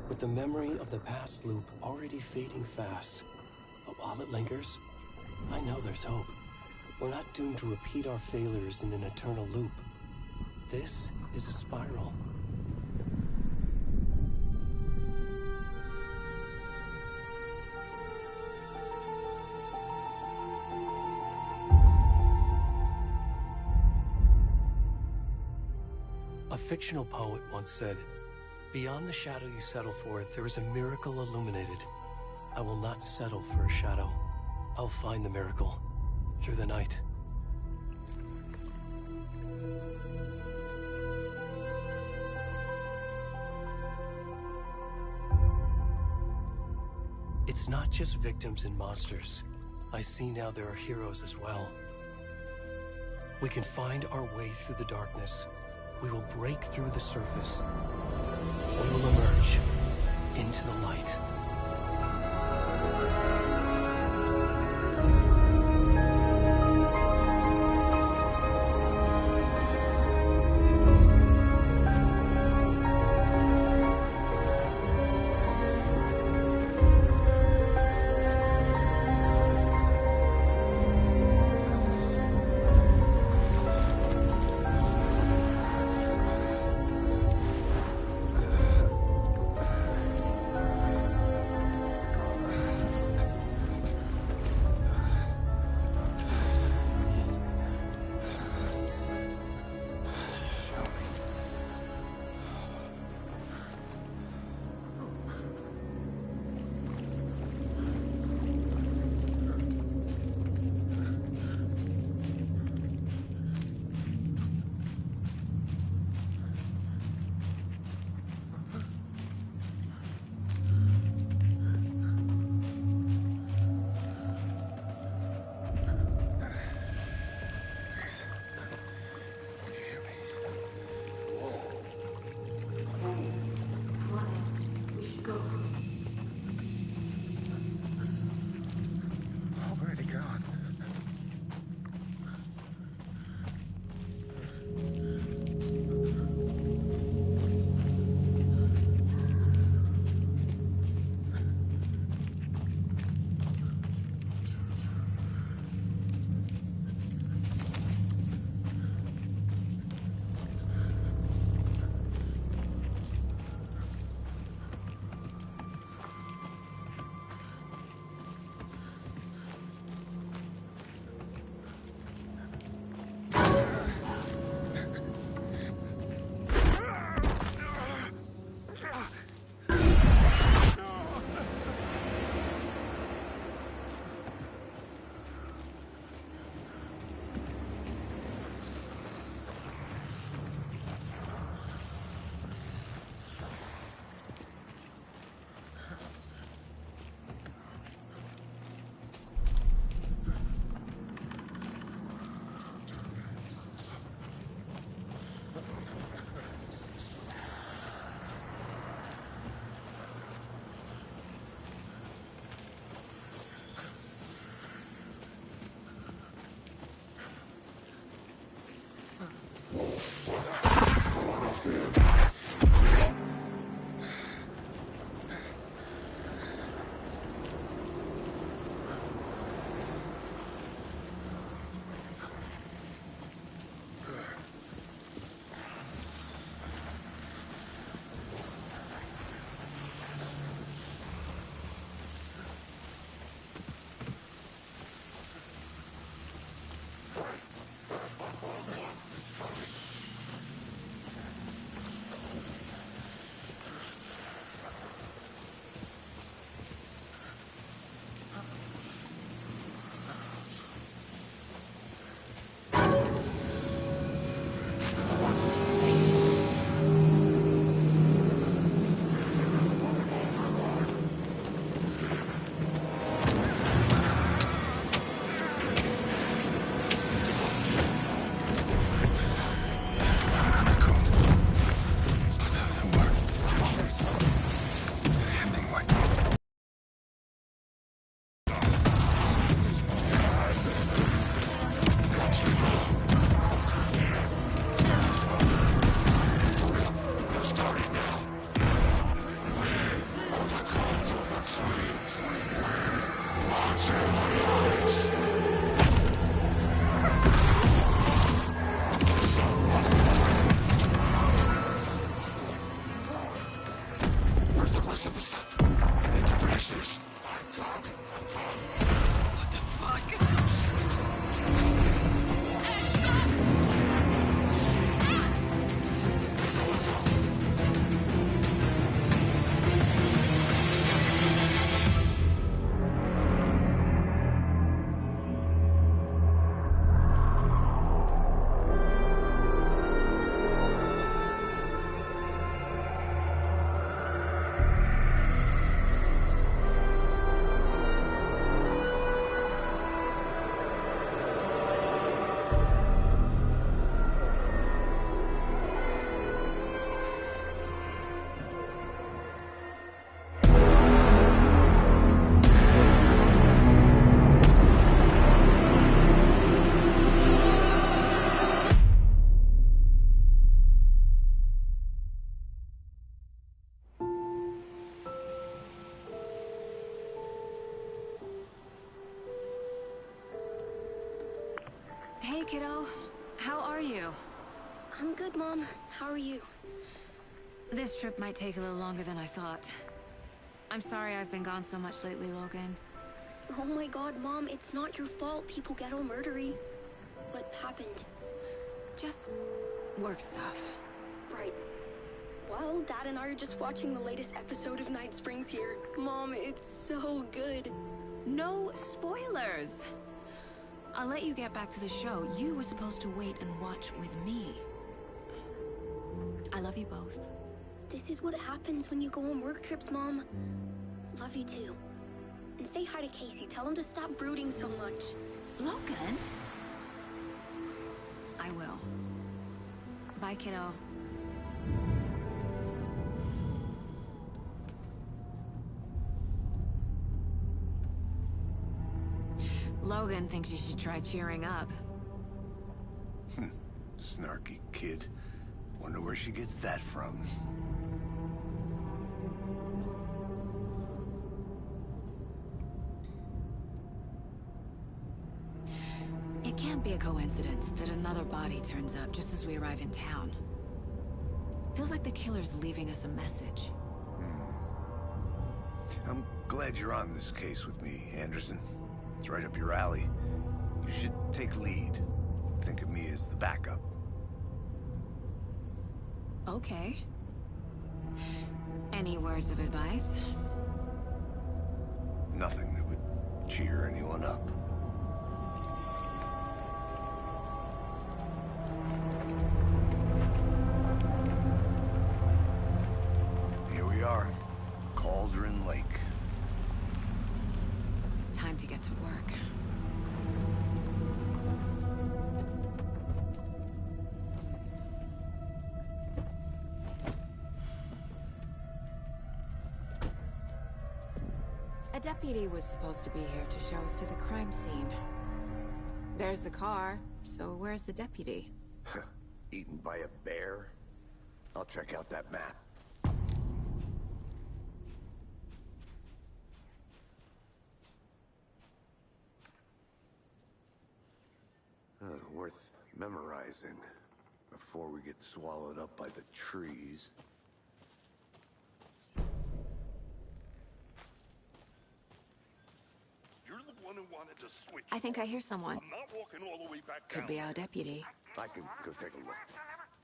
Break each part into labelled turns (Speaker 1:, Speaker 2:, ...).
Speaker 1: with the memory of the past loop already fading fast. But while it lingers, I know there's hope. We're not doomed to repeat our failures in an eternal loop. This is a spiral. A fictional poet once said, "Beyond the shadow you settle for, there is a miracle illuminated. I will not settle for a shadow. I'll find the miracle through the night." It's not just victims and monsters. I see now there are heroes as well. We can find our way through the darkness. We will break through the surface. We will emerge into the light.
Speaker 2: kiddo. How are you?
Speaker 3: I'm good, Mom. How are you?
Speaker 2: This trip might take a little longer than I thought. I'm sorry I've been gone so much lately, Logan.
Speaker 3: Oh my god, Mom, it's not your fault people get all murdery. What happened?
Speaker 2: Just work stuff.
Speaker 3: Right. Well, Dad and I are just watching the latest episode of Night Springs here. Mom, it's so good.
Speaker 2: No spoilers! I'll let you get back to the show. You were supposed to wait and watch with me. I love you both.
Speaker 3: This is what happens when you go on work trips, Mom. Love you too. And say hi to Casey. Tell him to stop brooding so much.
Speaker 2: Logan? I will. Bye, kiddo. Logan thinks you should try cheering up.
Speaker 4: Snarky kid. Wonder where she gets that from.
Speaker 2: It can't be a coincidence that another body turns up just as we arrive in town. Feels like the killer's leaving us a message.
Speaker 4: I'm glad you're on this case with me, Anderson. It's right up your alley. You should take lead. Think of me as the backup.
Speaker 2: Okay. Any words of advice?
Speaker 4: Nothing that would cheer anyone up. Here we are. Cauldron Lake.
Speaker 2: Time to get to work. A deputy was supposed to be here to show us to the crime scene. There's the car, so where's the deputy?
Speaker 4: Eaten by a bear? I'll check out that map. Worth memorizing before we get swallowed up by the trees.
Speaker 5: You're the one who wanted to switch.
Speaker 2: I think I hear someone.
Speaker 5: I'm not walking all the way back
Speaker 2: Could
Speaker 5: down.
Speaker 2: be our deputy.
Speaker 4: I can go take a look.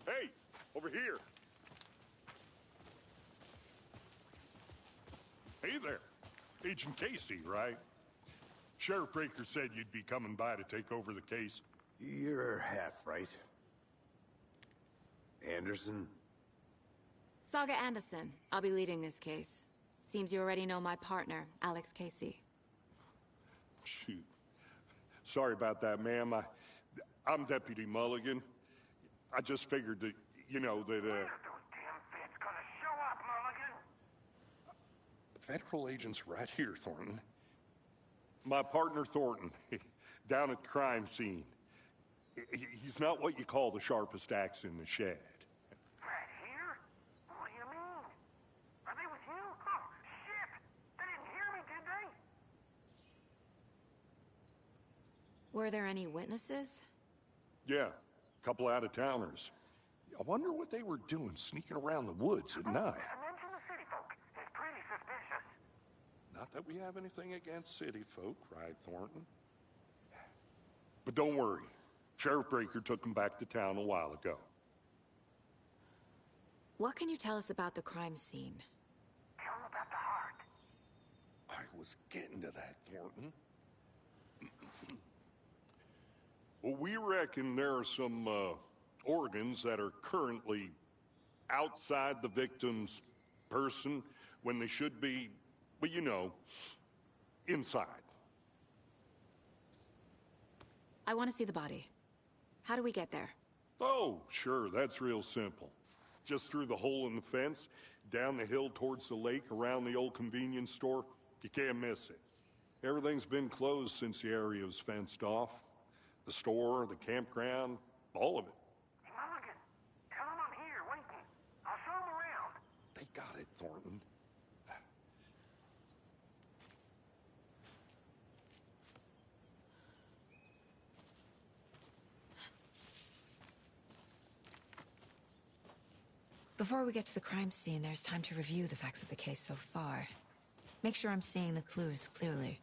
Speaker 5: Hey, over here. Hey there. Agent Casey, right? Sheriff Breaker said you'd be coming by to take over the case.
Speaker 4: You're half right. Anderson?
Speaker 2: Saga Anderson. I'll be leading this case. Seems you already know my partner, Alex Casey.
Speaker 5: Shoot. Sorry about that, ma'am. I'm Deputy Mulligan. I just figured that, you know, that,
Speaker 6: Those damn feds gonna show up, Mulligan.
Speaker 5: Federal agent's right here, Thornton. My partner, Thornton, down at the crime scene. He's not what you call the sharpest axe in the shed.
Speaker 6: Right here? What do you mean? Are they with you? Oh, shit! They didn't hear me, did they?
Speaker 2: Were there any witnesses?
Speaker 5: Yeah, a couple out-of-towners. I wonder what they were doing sneaking around the woods at night.
Speaker 6: Mention the city folk. It's pretty suspicious.
Speaker 5: Not that we have anything against city folk, right, Thornton? But don't worry. Sheriff Breaker took them back to town a while ago.
Speaker 2: What can you tell us about the crime scene?
Speaker 6: Tell them about the heart.
Speaker 5: I was getting to that, Thornton. Well, we reckon there are some organs that are currently outside the victim's person when they should be, well, you know, inside.
Speaker 2: I want to see the body. How do we get there?
Speaker 5: Oh, sure, that's real simple. Just through the hole in the fence, down the hill towards the lake, around the old convenience store. You can't miss it. Everything's been closed since the area was fenced off. The store, the campground, all of it.
Speaker 6: Hey, Mulligan, tell them I'm here, waiting. I'll show them around.
Speaker 5: They got it, Thornton.
Speaker 2: Before we get to the crime scene, there's time to review the facts of the case so far. Make sure I'm seeing the clues clearly.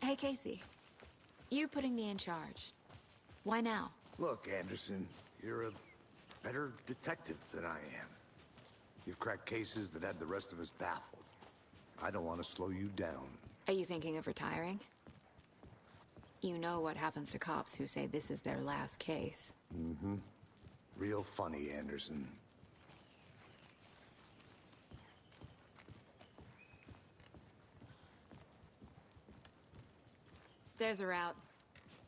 Speaker 2: Hey, Casey. You putting me in charge. Why now?
Speaker 4: Look, Anderson, you're a better detective than I am. You've cracked cases that had the rest of us baffled. I don't want to slow you down.
Speaker 2: Are you thinking of retiring? You know what happens to cops who say this is their last case.
Speaker 4: Mm-hmm. Real funny, Anderson.
Speaker 2: Stairs are out.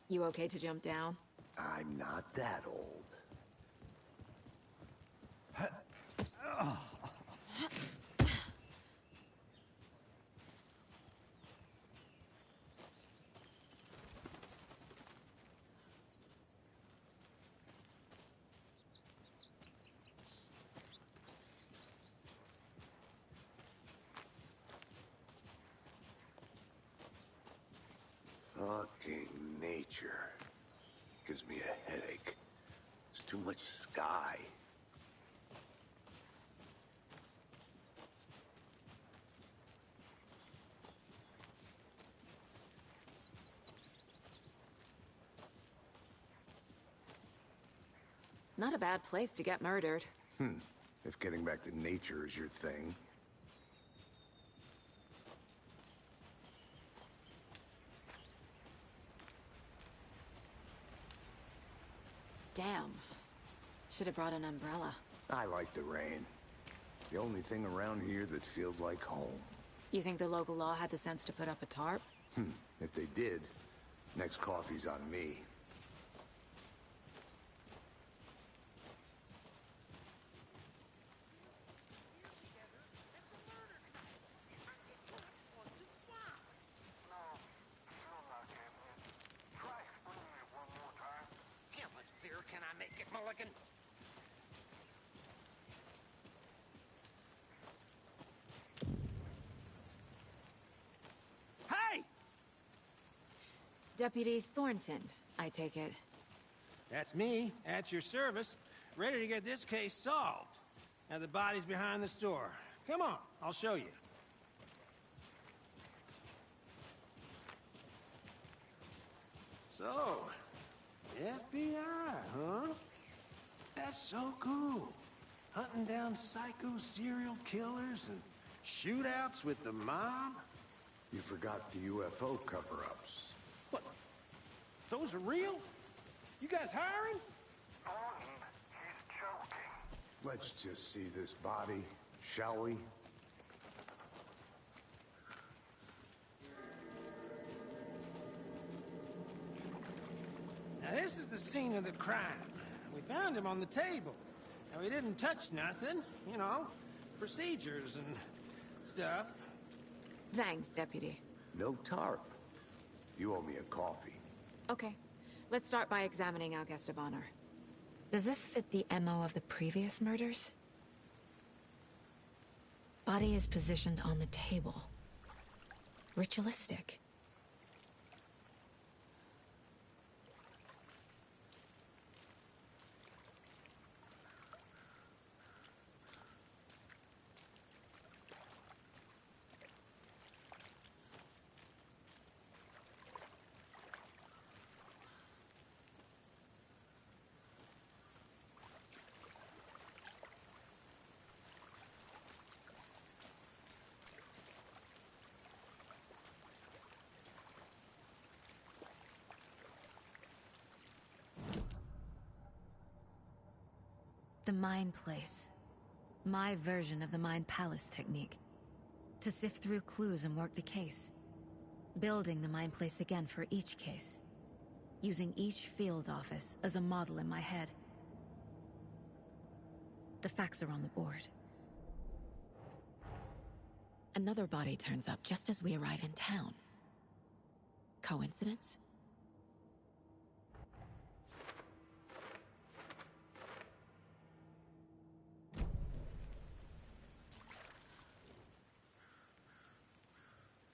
Speaker 2: You okay to jump down?
Speaker 4: I'm not that old. Fucking nature. Gives me a headache. There's too much sky.
Speaker 2: Not a bad place to get murdered.
Speaker 4: If getting back to nature is your thing.
Speaker 2: Damn. Should have brought an umbrella.
Speaker 4: I like the rain. The only thing around here that feels like home.
Speaker 2: You think the local law had the sense to put up a tarp?
Speaker 4: If they did, next coffee's on me.
Speaker 6: Can I make it, Mulligan? Hey!
Speaker 2: Deputy Thornton, I take it.
Speaker 7: That's me, at your service, ready to get this case solved. Now the body's behind the store. Come on, I'll show you. So, FBI, huh? That's so cool. Hunting down psycho serial killers and shootouts with the mob?
Speaker 4: You forgot the UFO cover-ups.
Speaker 7: What? Those are real? You guys hiring?
Speaker 6: Thornton, he's joking.
Speaker 4: Let's just see this body, shall we?
Speaker 7: Now this is the scene of the crime. We found him on the table. Now he didn't touch nothing, you know, procedures and stuff.
Speaker 2: Thanks, Deputy.
Speaker 4: No tarp. You owe me a coffee.
Speaker 2: Okay. Let's start by examining our guest of honor. Does this fit the MO of the previous murders? Body is positioned on the table. Ritualistic. The Mind Place. My version of the Mind Palace technique. To sift through clues and work the case. Building the Mind Place again for each case. Using each field office as a model in my head. The facts are on the board. Another body turns up just as we arrive in town. Coincidence?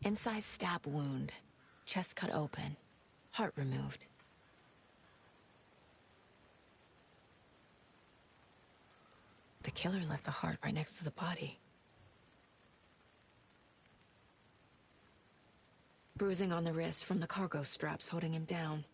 Speaker 2: Incised stab wound. Chest cut open. Heart removed. The killer left the heart right next to the body. Bruising on the wrist from the cargo straps holding him down.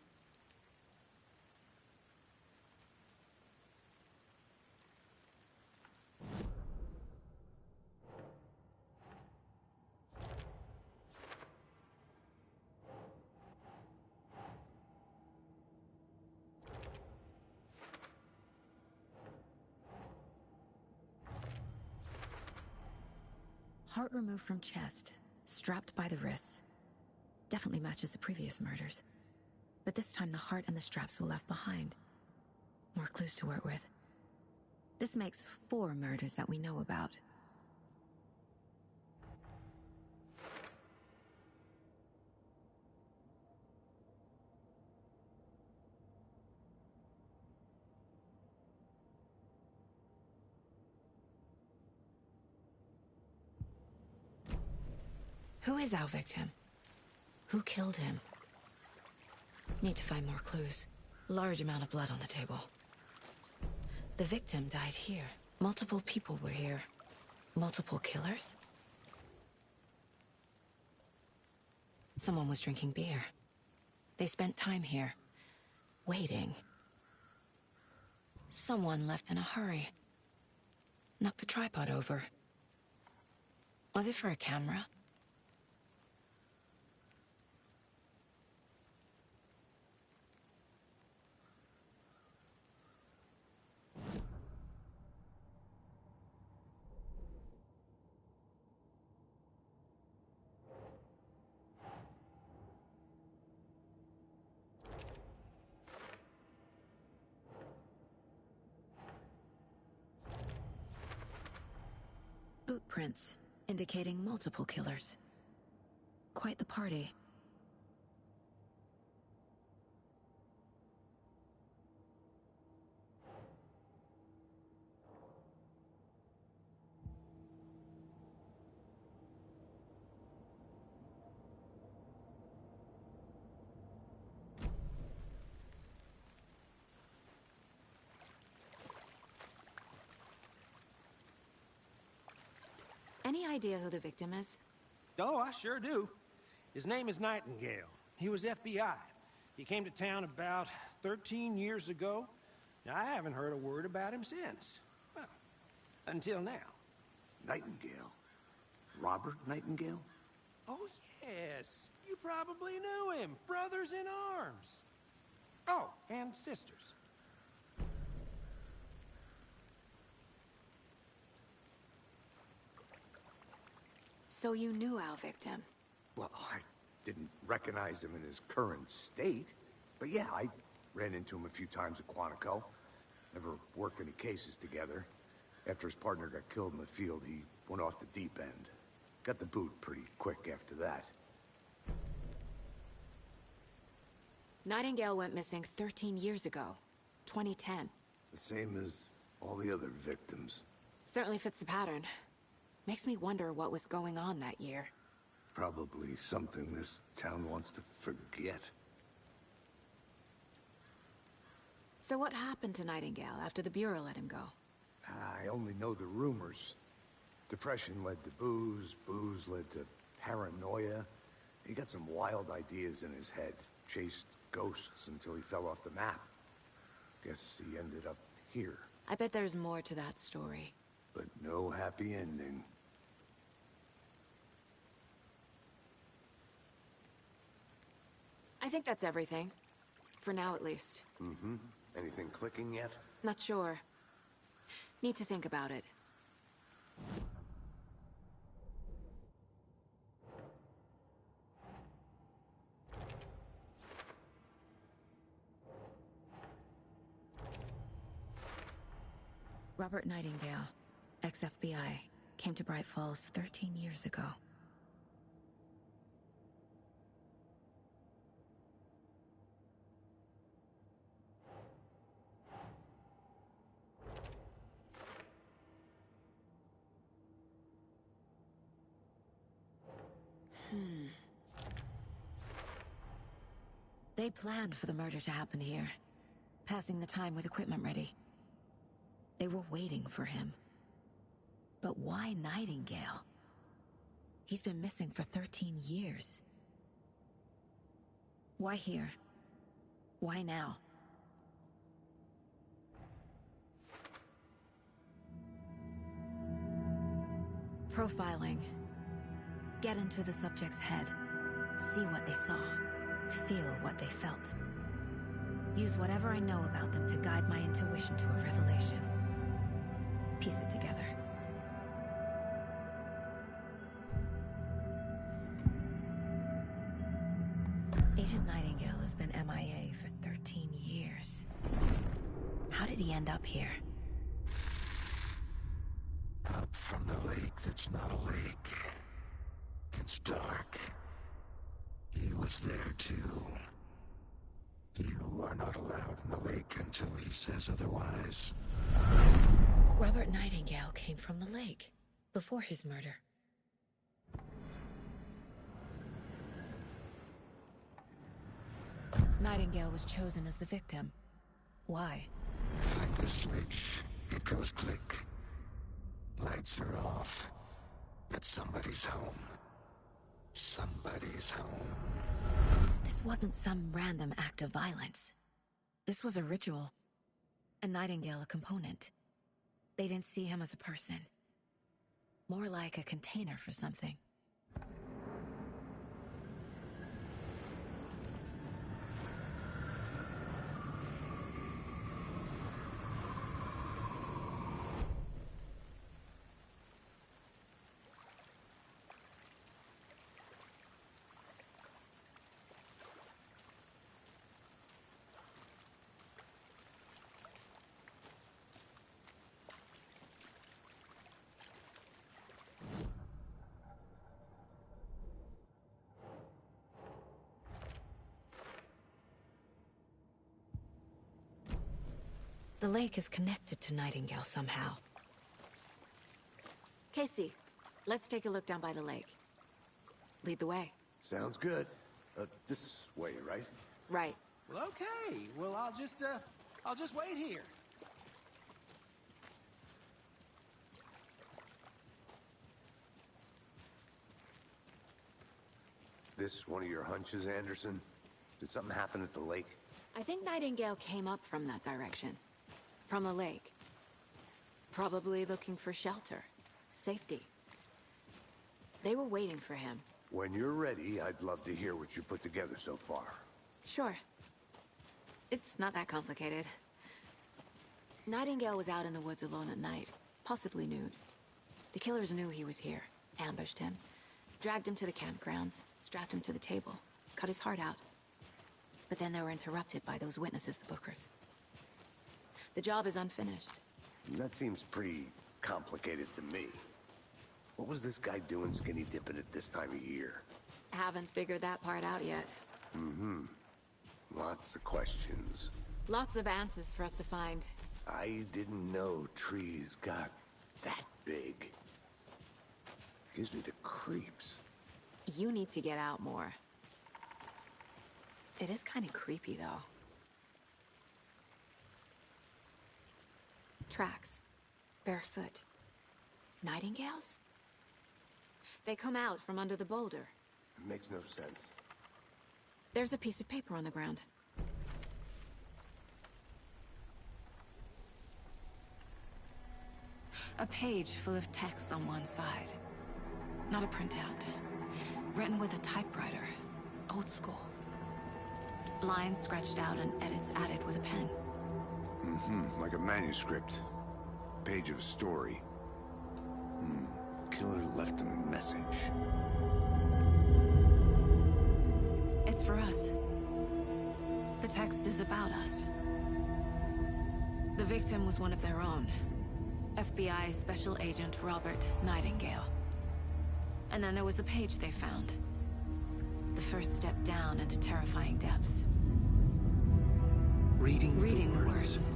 Speaker 2: Heart removed from chest, strapped by the wrists. Definitely matches the previous murders. But this time the heart and the straps were left behind. More clues to work with. This makes 4 murders that we know about. Who is our victim? Who killed him? Need to find more clues. Large amount of blood on the table. The victim died here. Multiple people were here. Multiple killers? Someone was drinking beer. They spent time here. Waiting. Someone left in a hurry. Knocked the tripod over. Was it for a camera? Boot prints, indicating multiple killers. Quite the party. Any idea who the victim is?
Speaker 7: Oh, I sure do. His name is Nightingale. He was FBI. He came to town about 13 years ago. Now, I haven't heard a word about him since. Well, until now.
Speaker 4: Nightingale? Robert Nightingale?
Speaker 7: Oh, yes. You probably knew him. Brothers in arms. Oh, and sisters.
Speaker 2: So you knew our victim?
Speaker 4: Well, I didn't recognize him in his current state. But yeah, I ran into him a few times at Quantico. Never worked any cases together. After his partner got killed in the field, he went off the deep end. Got the boot pretty quick after that.
Speaker 2: Nightingale went missing 13 years ago. 2010.
Speaker 4: The same as all the other victims.
Speaker 2: Certainly fits the pattern. Makes me wonder what was going on that year.
Speaker 4: Probably something this town wants to forget.
Speaker 2: So what happened to Nightingale after the Bureau let him go?
Speaker 4: I only know the rumors. Depression led to booze, booze led to paranoia. He got some wild ideas in his head, chased ghosts until he fell off the map. Guess he ended up here.
Speaker 2: I bet there's more to that story.
Speaker 4: But no happy ending.
Speaker 2: I think that's everything. For now, at least.
Speaker 4: Mm-hmm. Anything clicking yet?
Speaker 2: Not sure. Need to think about it. Robert Nightingale, ex-FBI, came to Bright Falls 13 years ago. They planned for the murder to happen here, passing the time with equipment ready. They were waiting for him. But why Nightingale? He's been missing for 13 years. Why here? Why now? Profiling. Get into the subject's head. See what they saw. Feel what they felt. Use whatever I know about them to guide my intuition to a revelation. Piece it together. Agent Nightingale has been MIA for 13 years. How did he end up here?
Speaker 8: Up from the lake that's not a lake. It's dark. He was there too. You are not allowed in the lake until he says otherwise.
Speaker 2: Robert Nightingale came from the lake, before his murder. Nightingale was chosen as the victim. Why?
Speaker 8: Find the switch. It goes click. Lights are off. But somebody's home. Somebody's home.
Speaker 2: This wasn't some random act of violence. This was a ritual. And Nightingale a component. They didn't see him as a person. More like a container for something. The lake is connected to Nightingale somehow. Casey, let's take a look down by the lake. Lead the way.
Speaker 4: Sounds good. This way, right?
Speaker 2: Right.
Speaker 7: Well, okay. Well, I'll just wait here.
Speaker 4: This one of your hunches, Anderson? Did something happen at the lake?
Speaker 2: I think Nightingale came up from that direction. From the lake. Probably looking for shelter. Safety. They were waiting for him.
Speaker 4: When you're ready, I'd love to hear what you put together so far.
Speaker 2: Sure. It's not that complicated. Nightingale was out in the woods alone at night, possibly nude. The killers knew he was here, ambushed him, dragged him to the campgrounds, strapped him to the table, cut his heart out. But then they were interrupted by those witnesses, the Bookers. The job is unfinished.
Speaker 4: That seems pretty complicated to me. What was this guy doing skinny dipping at this time of year?
Speaker 2: Haven't figured that part out yet.
Speaker 4: Lots of questions.
Speaker 2: Lots of answers for us to find.
Speaker 4: I didn't know trees got that big. Gives me the creeps.
Speaker 2: You need to get out more. It is kind of creepy, though. Tracks. Barefoot. Nightingales? They come out from under the boulder.
Speaker 4: It makes no sense.
Speaker 2: There's a piece of paper on the ground. A page full of text on one side. Not a printout. Written with a typewriter. Old school. Lines scratched out and edits added with a pen.
Speaker 4: Like a manuscript. Page of a story. Killer left a message.
Speaker 2: It's for us. The text is about us. The victim was one of their own. FBI Special Agent Robert Nightingale. And then there was the page they found. The first step down into terrifying depths.
Speaker 1: Reading the words.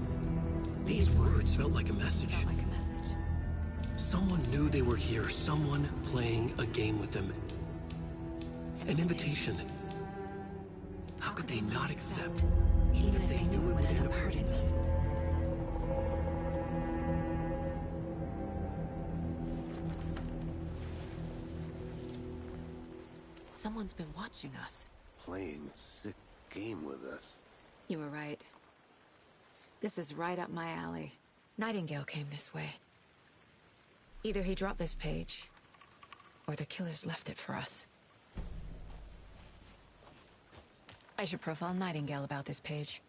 Speaker 1: These words felt like a message. Someone knew they were here, someone playing a game with them. An invitation. How could they not accept, even if they knew it would end up hurting them?
Speaker 2: Someone's been watching us.
Speaker 4: Playing a sick game with us.
Speaker 2: You were right. This is right up my alley. Nightingale came this way. Either he dropped this page, or the killers left it for us. I should profile Nightingale about this page.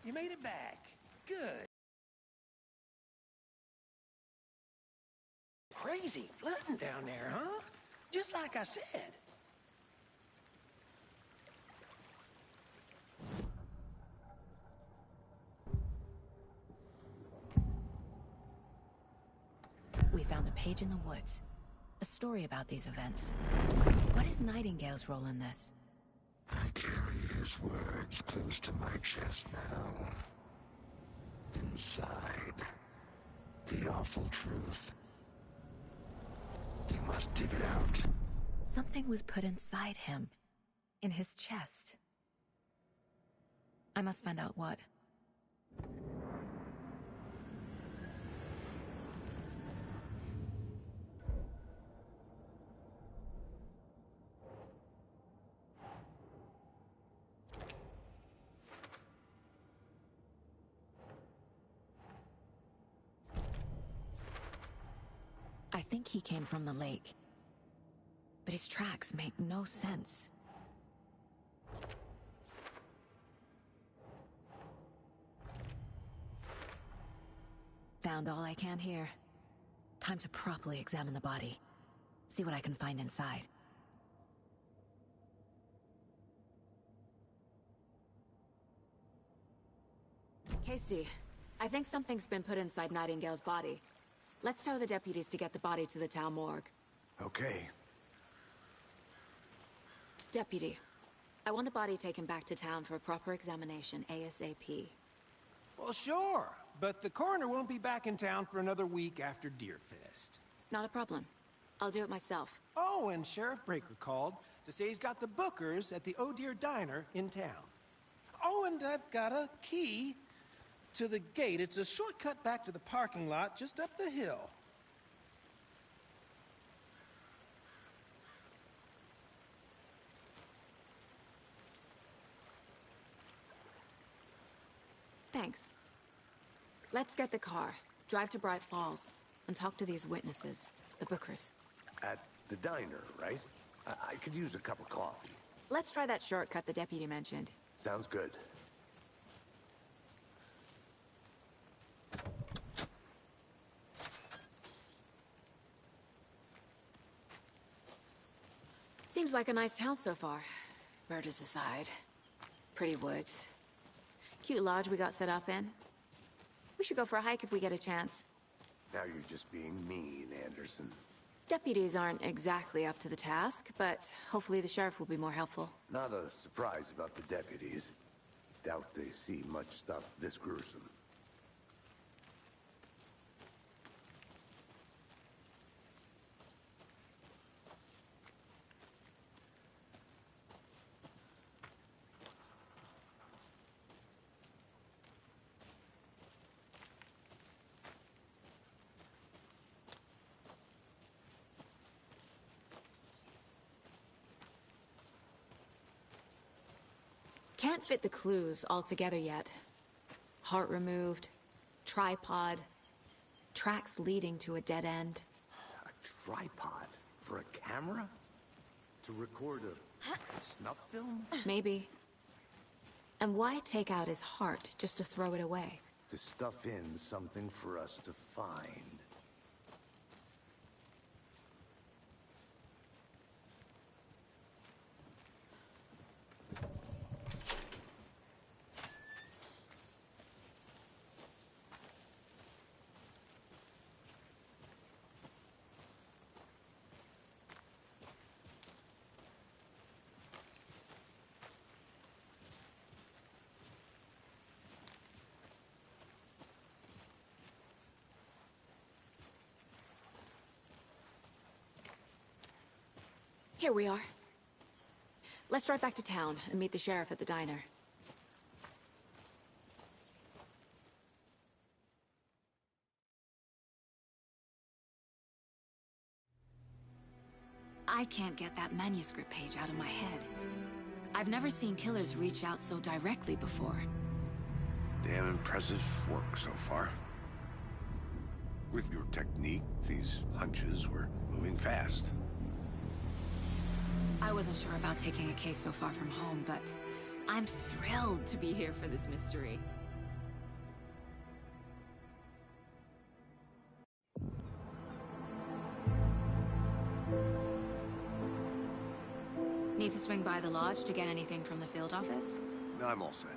Speaker 7: You made it back. Good. Crazy flooding down there, huh? Just like I said.
Speaker 2: We found a page in the woods. A story about these events. What is Nightingale's role in this?
Speaker 8: I carry his words close to my chest now. Inside, the awful truth. You must dig it out.
Speaker 2: Something was put inside him. In his chest. I must find out what. I think he came from the lake. But his tracks make no sense. Found all I can here. Time to properly examine the body. See what I can find inside. Casey, I think something's been put inside Nightingale's body. Let's tell the deputies to get the body to the town morgue.
Speaker 4: Okay.
Speaker 2: Deputy, I want the body taken back to town for a proper examination, ASAP.
Speaker 7: Well, sure, but the coroner won't be back in town for another week after Deerfest.
Speaker 2: Not a problem. I'll do it myself.
Speaker 7: Oh, and Sheriff Breaker called to say he's got the Bookers at the Oh Deer Diner in town. Oh, and I've got a key to the gate. It's a shortcut back to the parking lot just up the hill.
Speaker 2: Thanks. Let's get the car, drive to Bright Falls, and talk to these witnesses, the Bookers.
Speaker 4: At the diner, right? I could use a cup of coffee.
Speaker 2: Let's try that shortcut the deputy mentioned.
Speaker 4: Sounds good.
Speaker 2: Seems like a nice town so far. Murders aside. Pretty woods. Cute lodge we got set up in. We should go for a hike if we get a chance.
Speaker 4: Now you're just being mean, Anderson.
Speaker 2: Deputies aren't exactly up to the task, but hopefully the sheriff will be more helpful.
Speaker 4: Not a surprise about the deputies. Doubt they see much stuff this gruesome.
Speaker 2: Can't fit the clues all together yet. Heart removed, tripod, tracks leading to a dead end.
Speaker 4: A tripod? For a camera? To record a snuff film?
Speaker 2: Maybe. And why take out his heart just to throw it away?
Speaker 4: To stuff in something for us to find.
Speaker 2: Here we are. Let's drive back to town and meet the sheriff at the diner. I can't get that manuscript page out of my head. I've never seen killers reach out so directly before.
Speaker 4: Damn impressive work so far. With your technique, these hunches were moving fast.
Speaker 2: I wasn't sure about taking a case so far from home, but I'm thrilled to be here for this mystery. Need to swing by the lodge to get anything from the field office?
Speaker 4: I'm all set.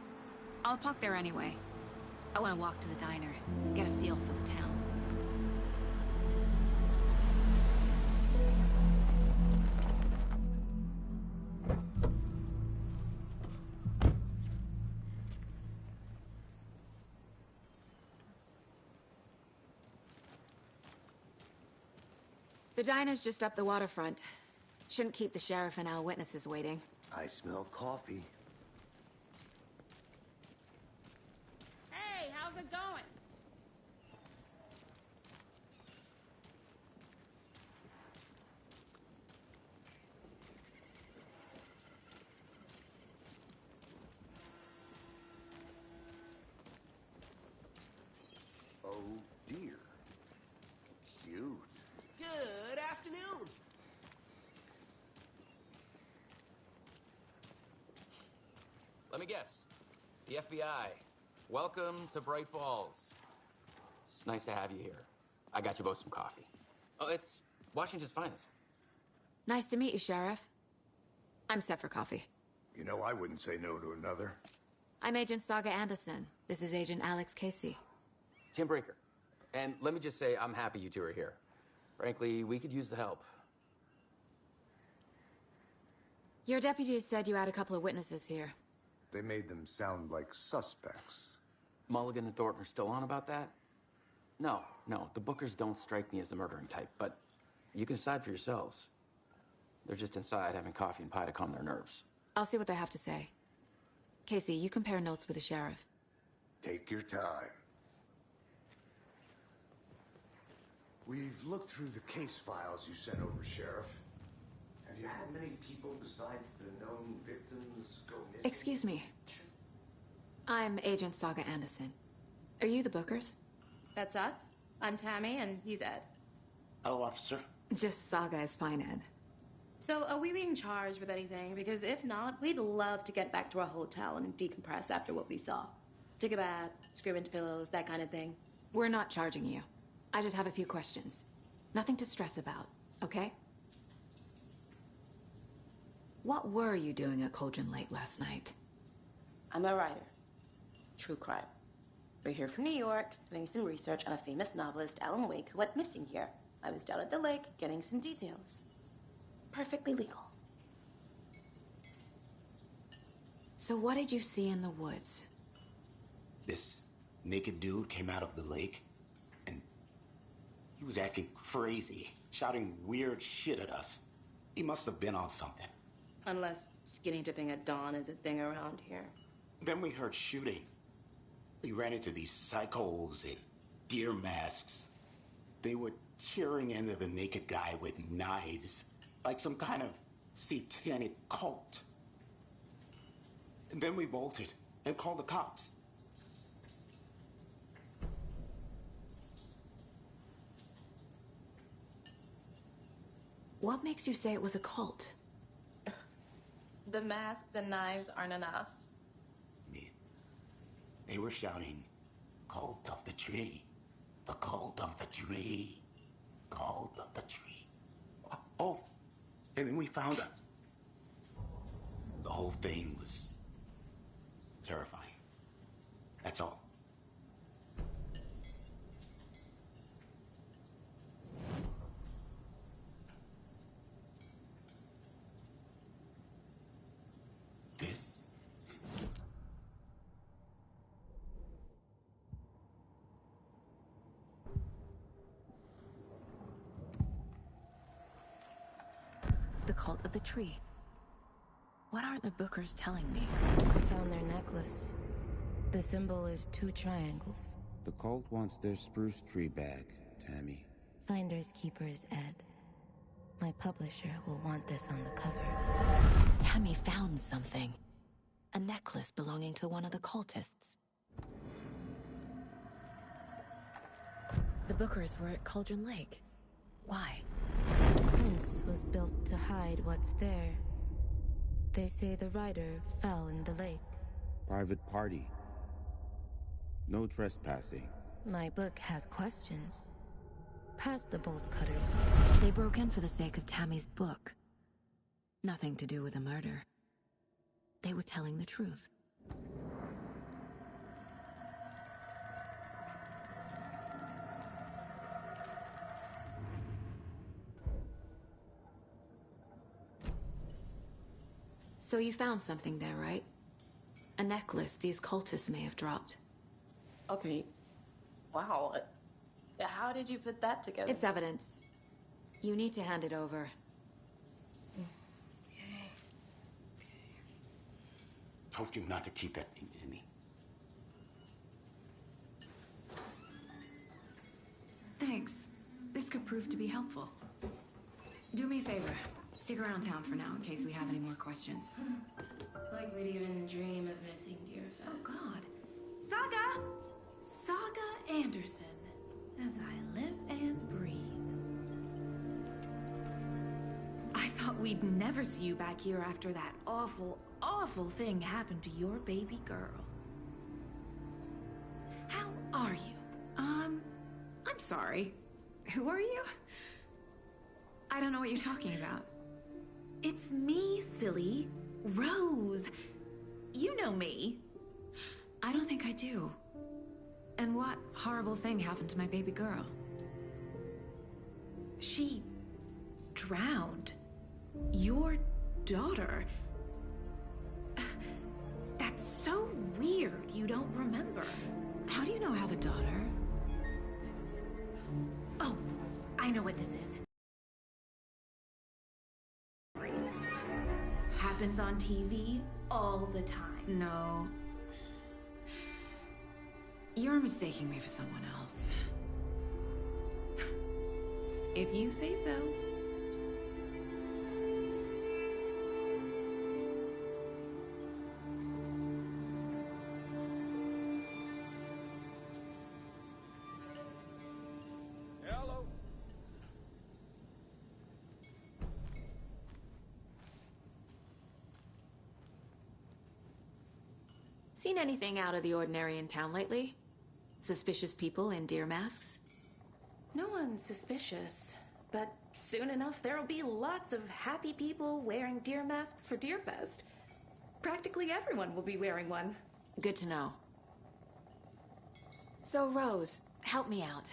Speaker 2: I'll park there anyway. I want to walk to the diner, get a feel for the town. The diner's just up the waterfront. Shouldn't keep the sheriff and our witnesses waiting.
Speaker 4: I smell coffee.
Speaker 9: Hey, how's it going?
Speaker 4: Oh dear. Cute.
Speaker 10: Good afternoon. Let me guess. The FBI. Welcome to Bright Falls. It's nice to have you here. I got you both some coffee. Oh, it's Washington's finest.
Speaker 2: Nice to meet you, Sheriff. I'm set for coffee.
Speaker 4: You know, I wouldn't say no to another.
Speaker 2: I'm Agent Saga Anderson. This is Agent Alex Casey.
Speaker 10: Tim Brinker. And let me just say, I'm happy you two are here. Frankly, we could use the help.
Speaker 2: Your deputies said you had a couple of witnesses here.
Speaker 4: They made them sound like suspects.
Speaker 10: Mulligan and Thornton are still on about that? No, the Bookers don't strike me as the murdering type, but you can decide for yourselves. They're just inside having coffee and pie to calm their nerves.
Speaker 2: I'll see what they have to say. Casey, you compare notes with the sheriff.
Speaker 4: Take your time. We've looked through the case files you sent over, Sheriff. Have you had many people besides the known victims go missing?
Speaker 2: Excuse me. I'm Agent Saga Anderson. Are you the Bookers?
Speaker 9: That's us. I'm Tammy, and he's Ed.
Speaker 11: Hello, officer.
Speaker 2: Just Saga is fine, Ed.
Speaker 9: So, are we being charged with anything? Because if not, we'd love to get back to our hotel and decompress after what we saw. Take a bath, scream into pillows, that kind of thing.
Speaker 2: We're not charging you. I just have a few questions. Nothing to stress about, okay? What were you doing at Cauldron Lake last night?
Speaker 9: I'm a writer. True crime. We're here from New York, doing some research on a famous novelist, Alan Wake, who went missing here. I was down at the lake getting some details. Perfectly legal.
Speaker 2: So what did you see in the woods?
Speaker 8: This naked dude came out of the lake, and he was acting crazy, shouting weird shit at us. He must have been on something.
Speaker 9: Unless skinny dipping at dawn is a thing around here.
Speaker 8: Then we heard shooting. We ran into these psychos in deer masks. They were tearing into the naked guy with knives, like some kind of satanic cult. And then we bolted and called the cops.
Speaker 2: What makes you say it was a cult?
Speaker 9: The masks and knives aren't enough.
Speaker 8: They were shouting, "Cult of the tree, the cult of the tree, cult of the tree." Oh, and then we found out. The whole thing was terrifying. That's all. This is...
Speaker 2: The cult of the tree. What are the Bookers telling me?
Speaker 11: I found their necklace. The symbol is 2 triangles.
Speaker 12: The cult wants their spruce tree back, Tammy.
Speaker 11: Finders keepers, Ed. My publisher will want this on the cover.
Speaker 2: Tammy found something. A necklace belonging to one of the cultists. The Bookers were at Cauldron Lake. Why?
Speaker 11: The fence was built to hide what's there. They say the rider fell in the lake.
Speaker 12: Private party. No trespassing.
Speaker 11: My book has questions. Past the bolt cutters.
Speaker 2: They broke in for the sake of Tammy's book. Nothing to do with a murder. They were telling the truth. So you found something there, right? A necklace these cultists may have dropped.
Speaker 9: Okay. Wow. How did you put that together?
Speaker 2: It's evidence. You need to hand it over.
Speaker 9: Okay.
Speaker 8: Told you not to keep that thing to me.
Speaker 2: Thanks. This could prove to be helpful. Do me a favor. Stick around town for now in case we have any more questions.
Speaker 9: Like we'd even dream of missing Deerfest.
Speaker 13: Oh, God. Saga! Saga Anderson. As I live and breathe. I thought we'd never see you back here after that awful, awful thing happened to your baby girl. How are you? I'm sorry. Who are you? I don't know what you're talking about. It's me, silly. Rose. You know me.
Speaker 2: I don't think I do. And what horrible thing happened to my baby girl?
Speaker 13: She drowned. Your daughter. That's so weird you don't remember.
Speaker 2: How do you know I have a daughter?
Speaker 13: Oh, I know what this is. Happens on TV all the time.
Speaker 2: No. You're mistaking me for someone else.
Speaker 13: If you say so.
Speaker 5: Hello.
Speaker 2: Seen anything out of the ordinary in town lately? Suspicious people in deer masks?
Speaker 9: No one's suspicious. But soon enough, there'll be lots of happy people wearing deer masks for Deerfest. Practically everyone will be wearing one.
Speaker 2: Good to know. So, Rose, help me out.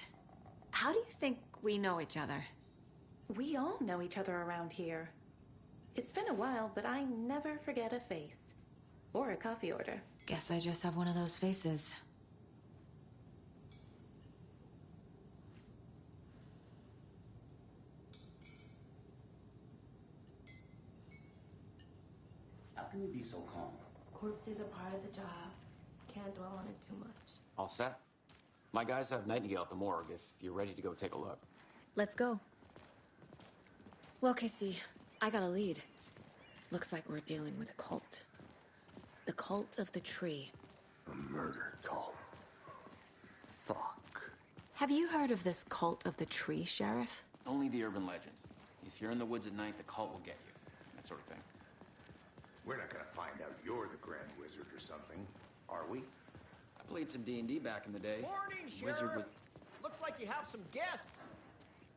Speaker 2: How do you think We know each other.
Speaker 9: We all know each other around here. It's been a while, but I never forget a face. Or a coffee order.
Speaker 2: Guess I just have one of those faces.
Speaker 12: How can you be so calm?
Speaker 11: Corpses are part of the job. Can't dwell on it too much.
Speaker 10: All set? My guys have Nightingale at the morgue if you're ready to go take a look.
Speaker 2: Let's go. Well, Casey, I got a lead. Looks like we're dealing with a cult. The Cult of the Tree.
Speaker 4: A murder cult. Fuck.
Speaker 2: Have you heard of this Cult of the Tree, Sheriff?
Speaker 10: Only the urban legend. If you're in the woods at night, the cult will get you. That sort of thing.
Speaker 4: We're not gonna find out you're the Grand Wizard or something, are we?
Speaker 10: I played some D&D back in the day.
Speaker 14: Morning,
Speaker 10: Wizard
Speaker 14: Sheriff!
Speaker 10: with...
Speaker 14: Looks like you have some guests.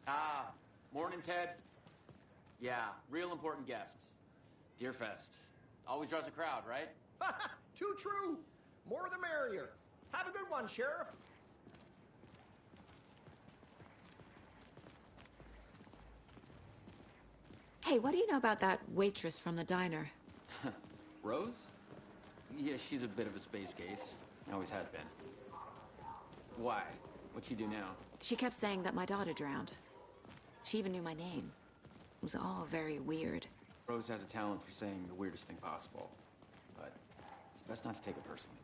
Speaker 10: Ah, morning, Ted. Yeah, real important guests. Deerfest. Always draws a crowd, right?
Speaker 14: Too true. More the merrier. Have a good one, Sheriff.
Speaker 2: Hey, what do you know about that waitress from the diner?
Speaker 10: Rose? Yeah, she's a bit of a space case. Always has been. Why? What'd she do now?
Speaker 2: She kept saying that my daughter drowned. She even knew my name. It was all very weird.
Speaker 10: Rose has a talent for saying the weirdest thing possible. But it's best not to take it personally.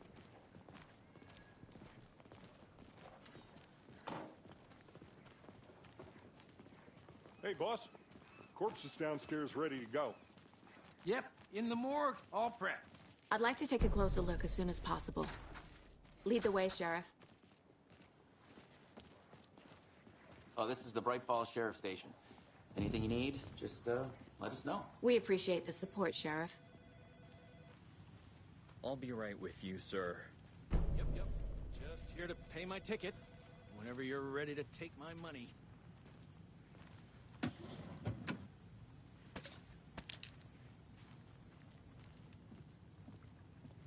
Speaker 5: Hey, boss. Corpse is downstairs ready to go.
Speaker 7: Yep, in the morgue, all prepped.
Speaker 2: I'd like to take a closer look as soon as possible. Lead the way, Sheriff.
Speaker 10: Oh, this is the Bright Falls Sheriff Station. Anything you need, just let us know.
Speaker 2: We appreciate the support, Sheriff.
Speaker 15: I'll be right with you, sir.
Speaker 16: Yep. Just here to pay my ticket. Whenever you're ready to take my money.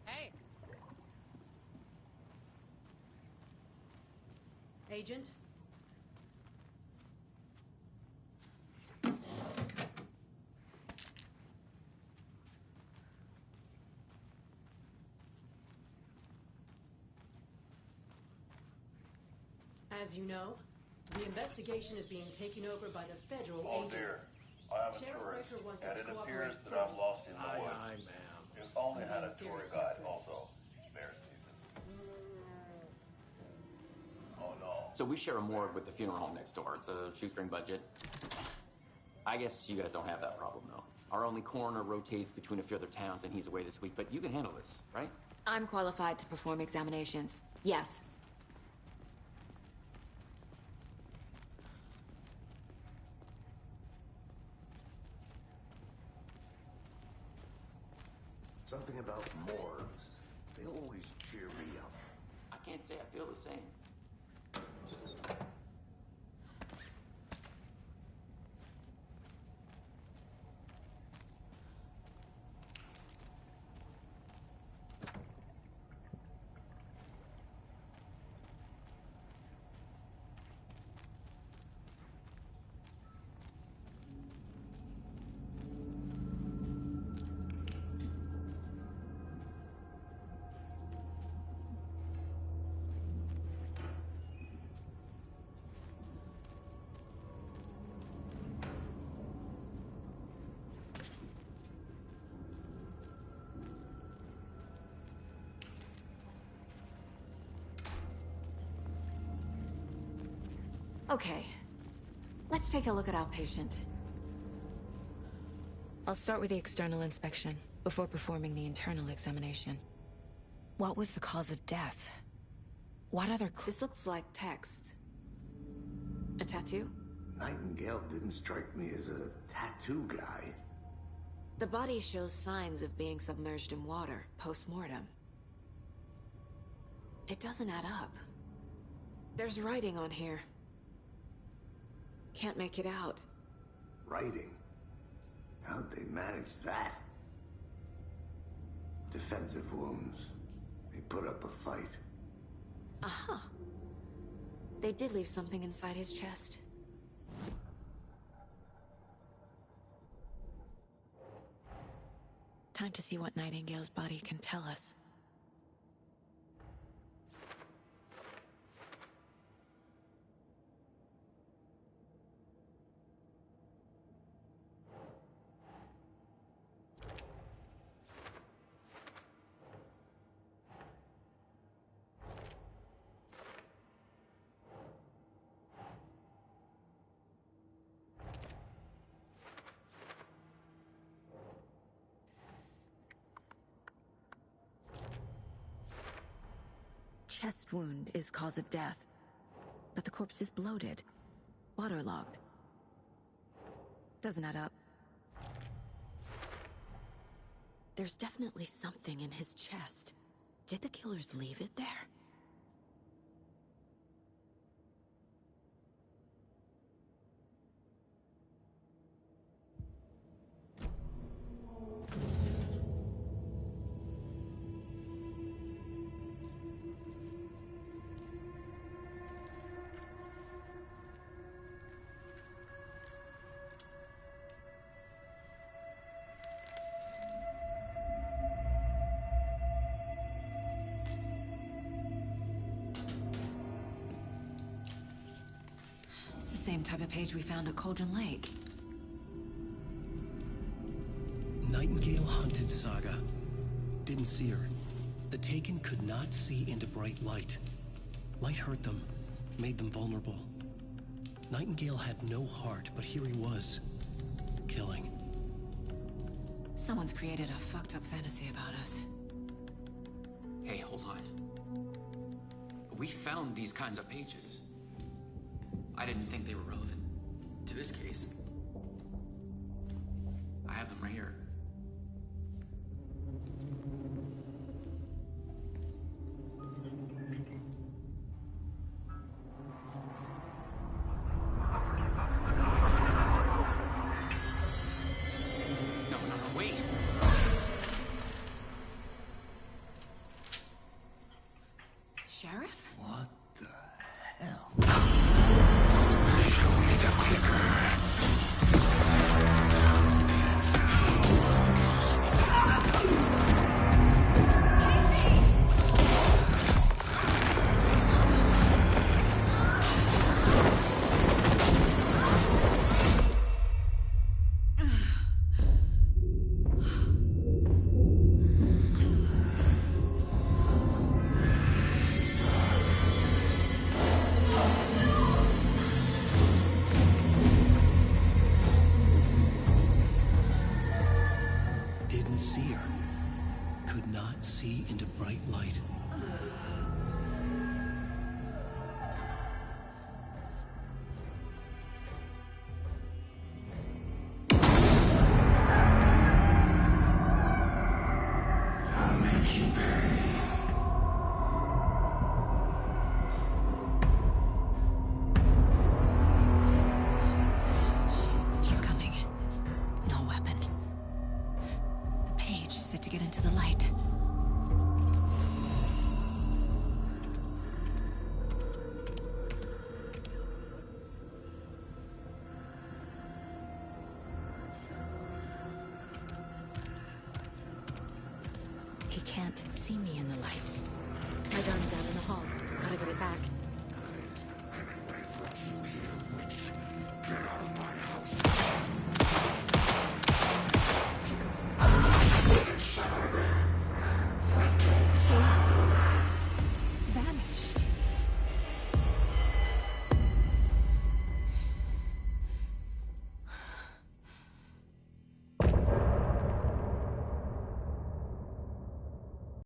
Speaker 17: Hey. Agent? As you know, the investigation is being taken over by the federal agents.
Speaker 18: Dear, I am a
Speaker 17: Sheriff
Speaker 18: tourist,
Speaker 17: Riker wants
Speaker 18: and
Speaker 17: us to
Speaker 18: it
Speaker 17: cooperate
Speaker 18: appears that I'm
Speaker 17: fully.
Speaker 18: lost in the
Speaker 16: Aye,
Speaker 18: woods.
Speaker 16: aye, ma'am.
Speaker 18: If only
Speaker 17: I'm
Speaker 18: had a
Speaker 17: being
Speaker 18: tour
Speaker 17: serious,
Speaker 18: guide
Speaker 17: that's it.
Speaker 18: also. It's bear season. Oh no.
Speaker 10: So we share a morgue with the funeral home next door. It's a shoestring budget. I guess you guys don't have that problem, though. Our only coroner rotates between a few other towns, and he's away this week, but you can handle this, right?
Speaker 2: I'm qualified to perform examinations. Yes.
Speaker 4: Something about morgues. They always cheer me up.
Speaker 10: I can't say I feel the same.
Speaker 2: Okay. Let's take a look at our patient. I'll start with the external inspection before performing the internal examination. What was the cause of death? What other This looks like text. A tattoo?
Speaker 4: Nightingale didn't strike me as a tattoo guy.
Speaker 2: The body shows signs of being submerged in water post-mortem. It doesn't add up. There's writing on here. Can't make it out.
Speaker 4: Writing? How'd they manage that? Defensive wounds. They put up a fight.
Speaker 2: Aha. They did leave something inside his chest. Time to see what Nightingale's body can tell us. Chest wound is cause of death, but the corpse is bloated, waterlogged. Doesn't add up. There's definitely something in his chest. Did the killers leave it there? Same type of page we found at Cauldron Lake.
Speaker 1: Nightingale hunted Saga. Didn't see her. The Taken could not see into bright light. Light hurt them, made them vulnerable. Nightingale had no heart, but here he was, killing.
Speaker 2: Someone's created a fucked up fantasy about us.
Speaker 10: Hey, hold on. We found these kinds of pages. I didn't think they were relevant to this case. I have them right here. No, wait.
Speaker 2: Sheriff?
Speaker 1: What the hell? Didn't see her. Could not see into bright light.
Speaker 8: I'll make you pay.
Speaker 2: He's coming. No weapon. The page said to get into the light. He can't see me in the light. My gun's out in the hall. Gotta get it back.